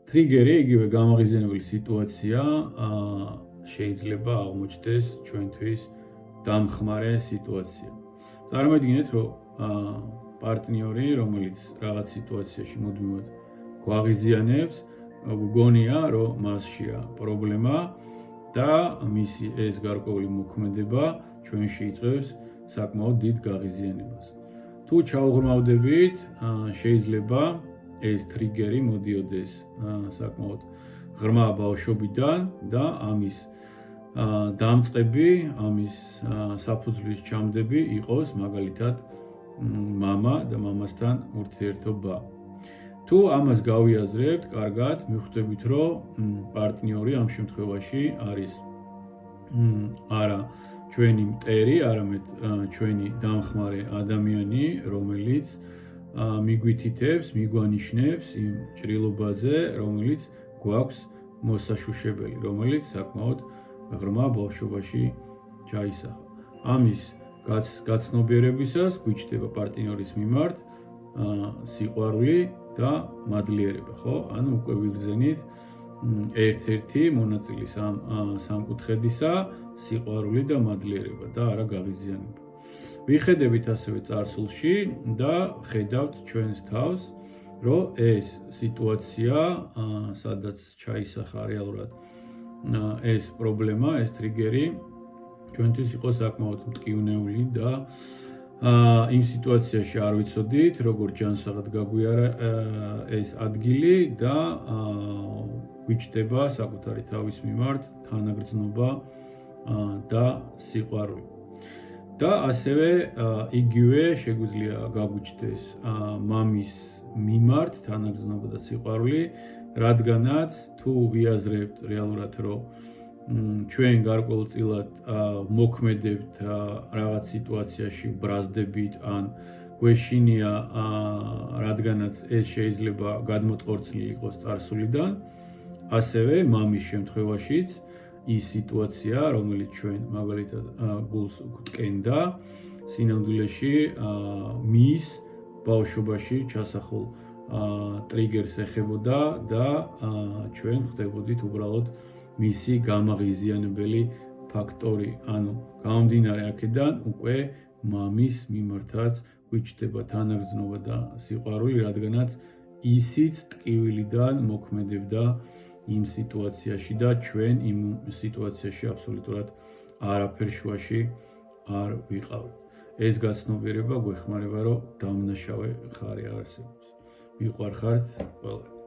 ტრიგერი, იგივე გამაღიზიანებელი სიტუაცია შეიძლება აღმოჩნდეს ჩვენთვის დამხმარე სიტუაცია. წარმოიდგინეთ, რომ პარტნიორი, რომელიც რაღაც სიტუაციაში მუდმივად გვაღიზიანებს, გგონია, რომ მასშია პრობლემა და მისი ეს გარკვეული მოქმედება ჩვენში იწვევს საკმაოდ დიდ გაღიზიანებას. თუ ჩაუღრმავდებით, შეიძლება ეს ტრიგერი მოდიოდეს საკმაოდ ღრმა ბავშვობიდან და ამის დამწყები, ამის საფუძვლის ჩამდები იყოს მაგალითად მამა და მამასთან ურთიერთობა. თუ ამას გავიაზრებთ, კარგად მივხვდებით, რომ პარტნიორი ამ შემთხვევაში არის არა ჩვენი მტერი, არამედ ჩვენი დამხმარე ადამიანი, რომელიც მიგვითითებს, მიგვანიშნებს იმ ჭრილობაზე, რომელიც გვაქვს მოსაშუშებელი, რომელიც საკმაოდ ღრმა ბავშვობაში ჩაისახა. ამის გაცნობიერებისას გვიჩნდება პარტნიორის მიმართ სიყვარული და მადლიერება, ხო? ანუ უკვე ვიგრძენით ერთ-ერთი მონაწილის ამ სამკუთხედისა, სიყვარული და მადლიერება და არა გაღიზიანება. ვიხედებით ასევე წარსულში და ხედავთ ჩვენს თავს, რომ ეს სიტუაცია, სადაც ჩაისახა რეალურად ეს პრობლემა, ეს ტრიგერი, ჩვენთვის იყო საკმაოდ მტკივნეული და იმ სიტუაციაში არ ვიცოდით, როგორ ჯანსაღად გაგვიარა ეს ადგილი და გვიჩნდება საკუთარი თავის მიმართ თანაგრძნობა და სიყვარული. და ასევე იგივე შეგვიძლია გაგვიჩნდეს მამის მიმართ თანაგრძნობა და სიყვარული, რადგანაც თუ ვიაზრებთ რეალურად, რომ ჩვენ გარკვეულწილად მოქმედებთ რაღაც სიტუაციაში, ბრაზდებით ან გვეშინია, რადგანაც ეს შეიძლება გადმოტყორცლილი იყოს წარსულიდან, ასევე მამის შემთხვევაშიც ის სიტუაცია, რომელიც ჩვენ მაგალითად გულს გვტკენდა, სინამდვილეში მის ბავშვობაში ჩასახულ ტრიგერს ეხებოდა და ჩვენ ხდებოდით უბრალოდ მისი გამაღიზიანებელი ფაქტორი. ანუ გამომდინარე აქედან უკვე მამის მიმართაც გვიჩნდება თანაგრძნობა და სიყვარული, რადგანაც ისიც ტკივილიდან მოქმედებდა იმ სიტუაციაში და ჩვენ იმ სიტუაციაში აბსოლუტურად არაფერ შუაში არ ვიყავით. ეს გაცნობიერება გვეხმარება, რომ დამნაშავე ხარი არსებობს. მიყვარხართ ყველა.